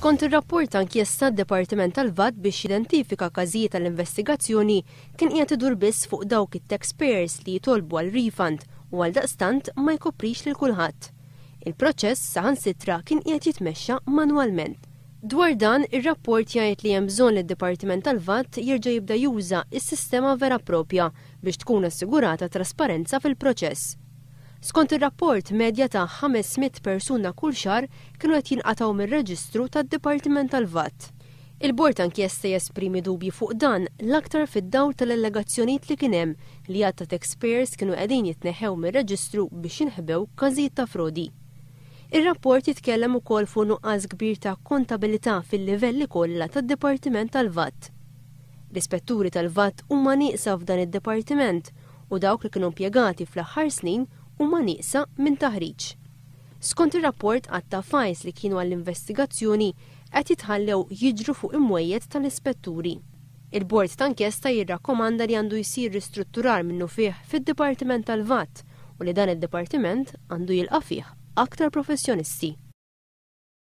Skont ir-rapport ankjesta d-Dipartiment tal-VAT biex jidentifika każijiet tal-investigazzjoni kien qiegħed idur biss fuq dawk it-taxpayers li jitolbu għal refund u għaldaqstant ma jkoprix lil kulħadd. Il-proċess saħansitra kien qiegħed jitmexxa manwalment. Dwar dan, ir-rapport jgħid li hemm bżonn li d-Dipartiment tal-VAT jerġa' jibda juża s-sistema vera proprja biex tkun assigurata trasparenza fil-proċess. Skont ir-rapport, medja ta' 500 persuna kull xahar kienu qed jinqatgħu mir-reġistru tad-Dipartiment tal-VAT. Il-bord ankjesta jesprimi dubji fuq dan l-aktar fid-dawl tal-allegazzjonijiet li kien hemm li għadta taxpayers kienu qegħdin jitneħħew mir-reġistru biex jinħbew każijiet ta' frodi. Ir-rapport jitkellem ukoll fuq nuqqas kbir ta' kontabilità fil-livelli kollha tad-Dipartiment tal-VAT. L-ispetturi tal-VAT huma nieqsa f'dan id-dipartiment u dawk li kienu impjegati fl-aħħar snin huma nieqsa minn taħriġ. Skont ir-rapport għatta files li kienu għall-investigazzjoni qed jitħallew jiġru fuq imwejjed tal-ispetturi. Il-bord ta' inkjesta jirrakkomanda li għandu jsir ristrutturar minnu fih fid-Dipartiment tal-VAT u li dan id-dipartiment għandu jilqa' fih aktar professjonisti.